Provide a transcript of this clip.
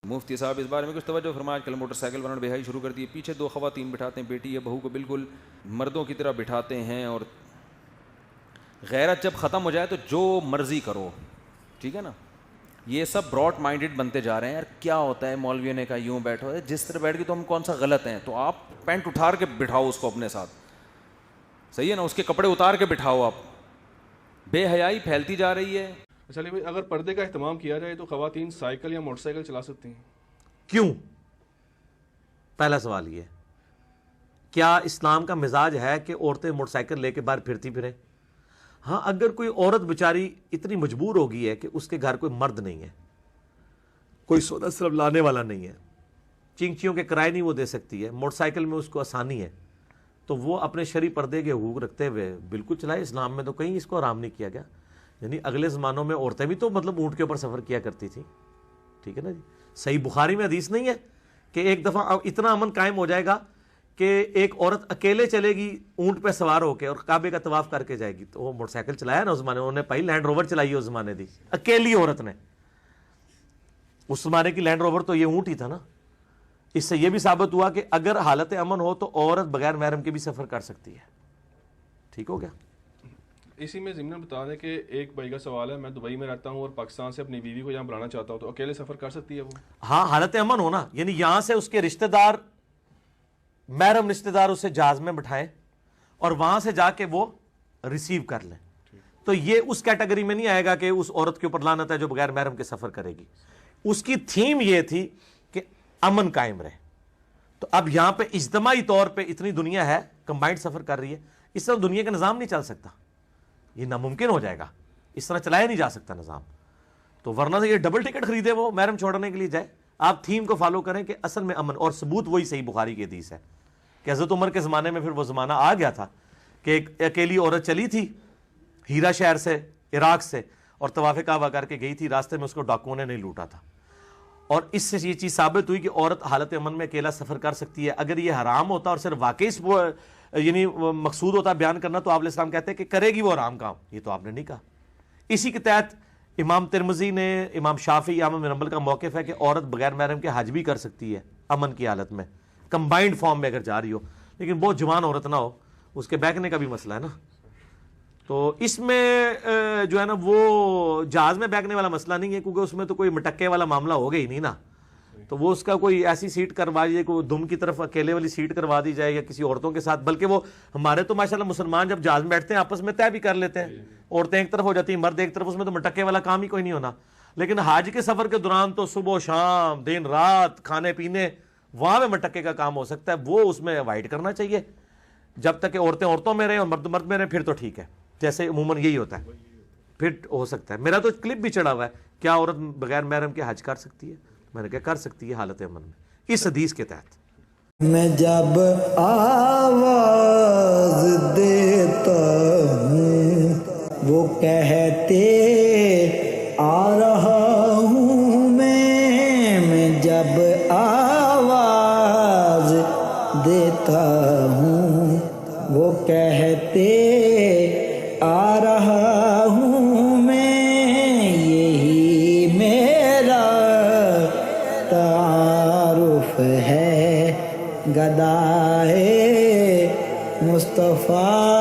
مفتی صاحب اس بارے میں کچھ توجہ فرمائیں. کل موٹر سائیکل والوں نے بے حیائی شروع کر دی ہے, پیچھے 2 خواتین بٹھاتے ہیں, بیٹی یا بہو کو بالکل مردوں کی طرح بٹھاتے ہیں, اور غیرت جب ختم ہو جائے تو جو مرضی کرو. ٹھیک ہے نا, یہ سب براڈ مائنڈڈ بنتے جا رہے ہیں. یار کیا ہوتا ہے مولویوں نے کہا یوں بیٹھو, جس طرح بیٹھ کے تو ہم کون سا غلط ہیں, تو آپ پینٹ اٹھار کے بٹھاؤ اس کو اپنے ساتھ, صحیح ہے نا, اس کے کپڑے اتار کے بٹھاؤ. آپ بے حیائی پھیلتی جا رہی ہے. چلیے بھائی, اگر پردے کا اہتمام کیا جائے تو خواتین سائیکل یا موٹر سائیکل چلا سکتی ہیں, کیوں؟ پہلا سوال یہ, کیا اسلام کا مزاج ہے کہ عورتیں موٹر سائیکل لے کے باہر پھرتی پھریں؟ ہاں, اگر کوئی عورت بیچاری اتنی مجبور ہو گئی ہے کہ اس کے گھر کوئی مرد نہیں ہے, کوئی سودا صرف لانے والا نہیں ہے, چنگچیوں کے کرائے نہیں وہ دے سکتی ہے, موٹر سائیکل میں اس کو آسانی ہے, تو وہ اپنے شرعی پردے کے حقوق رکھتے ہوئے بالکل چلائے. اسلام میں تو کہیں اس کو حرام نہیں کیا گیا. یعنی اگلے زمانوں میں عورتیں بھی تو مطلب اونٹ کے اوپر سفر کیا کرتی تھیں. ٹھیک ہے نا جی, صحیح بخاری میں حدیث نہیں ہے کہ ایک دفعہ اتنا امن قائم ہو جائے گا کہ ایک عورت اکیلے چلے گی اونٹ پہ سوار ہو کے اور کعبے کا طواف کر کے جائے گی, تو وہ موٹر سائیکل چلایا نا اس زمانے میں, انہوں نے پہلی لینڈ روور چلائی ہے اس زمانے دی, اکیلی عورت نے. اس زمانے کی لینڈ روور تو یہ اونٹ ہی تھا نا. اس سے یہ بھی ثابت ہوا کہ اگر حالت امن ہو تو عورت بغیر محرم کے بھی سفر کر سکتی ہے. ٹھیک ہو گیا. اسی میں ضمن بتا دیں کہ ایک بھائی کا سوال ہے, میں دبئی میں رہتا ہوں اور پاکستان سے اپنی بیوی کو یہاں بلانا چاہتا ہوں, تو اکیلے سفر کر سکتی ہے وہ؟ ہاں, حالت امن ہونا, یعنی یہاں سے اس کے رشتہ دار, محرم رشتہ دار اسے جہاز میں بٹھائیں اور وہاں سے جا کے وہ ریسیو کر لیں, تو یہ اس کیٹیگری میں نہیں آئے گا کہ اس عورت کے اوپر لعنت ہے جو بغیر محرم کے سفر کرے گی. اس کی تھیم یہ تھی کہ امن قائم رہے. تو اب یہاں پہ اجتماعی طور پہ اتنی دنیا ہے, کمبائنڈ سفر کر رہی ہے, اس طرح دنیا کا نظام نہیں چل سکتا, یہ ناممکن ہو جائے گا, اس طرح چلایا نہیں جا سکتا نظام. تو ورنہ سے یہ ڈبل ٹکٹ خریدے وہ محرم چھوڑنے کے لیے جائے. آپ تھیم کو فالو کریں کہ اصل میں امن, اور ثبوت وہی صحیح بخاری کی حدیث ہے کہ حضرت عمر کے زمانے میں پھر وہ زمانہ آ گیا تھا کہ ایک اکیلی عورت چلی تھی ہیرا شہر سے, عراق سے, اور طواف کعبہ کر کے گئی تھی, راستے میں اس کو ڈاکوؤں نے نہیں لوٹا تھا. اور اس سے یہ چیز ثابت ہوئی کہ عورت حالت امن میں اکیلا سفر کر سکتی ہے. اگر یہ حرام ہوتا اور صرف واقعی یعنی مقصود ہوتا بیان کرنا, تو آپ علیہ السلام کہتے ہیں کہ کرے گی وہ حرام کام, یہ تو آپ نے نہیں کہا. اسی کے تحت امام ترمذی نے, امام شافعی, احمد بن حنبل کا موقف ہے کہ عورت بغیر محرم کے حج بھی کر سکتی ہے امن کی حالت میں, کمبائنڈ فارم میں اگر جا رہی ہو, لیکن بہت جوان عورت نہ ہو, اس کے بیٹھنے کا بھی مسئلہ ہے نا. تو اس میں جو ہے نا وہ جہاز میں بیٹھنے والا مسئلہ نہیں ہے, کیونکہ اس میں تو کوئی مٹکے والا معاملہ ہوگا ہی نہیں نا. تو وہ اس کا کوئی ایسی سیٹ کروا دیے, کوئی دم کی طرف اکیلے والی سیٹ کروا دی جائے یا کسی عورتوں کے ساتھ. بلکہ وہ ہمارے تو ماشاءاللہ مسلمان جب جہاز میں بیٹھتے ہیں آپس میں طے بھی کر لیتے ہیں, عورتیں ایک طرف ہو جاتی ہیں, مرد ایک طرف, اس میں تو مٹکے والا کام ہی کوئی نہیں ہونا. لیکن حج کے سفر کے دوران تو صبح و شام, دن رات, کھانے پینے, وہاں میں مٹکے کا کام ہو سکتا ہے, وہ اس میں اوائڈ کرنا چاہیے. جب تک کہ عورتیں عورتوں میں رہیں اور مرد مرد میں رہیں پھر تو ٹھیک ہے, جیسے عموماً یہی ہوتا ہے, پھر ہو سکتا ہے. میرا تو کلپ بھی چڑھا ہوا ہے, کیا عورت بغیر محرم کے حج کر سکتی ہے؟ میں نے کہا کر سکتی ہے حالت امن میں, اس حدیث کے تحت. میں جب آواز دیتا ہوں وہ کہتے آ رہا ہوں میں جب آواز دیتا ہوں وہ کہتے آ رہا ہوں میں, یہی میرا تعارف ہے گدائے مصطفیٰ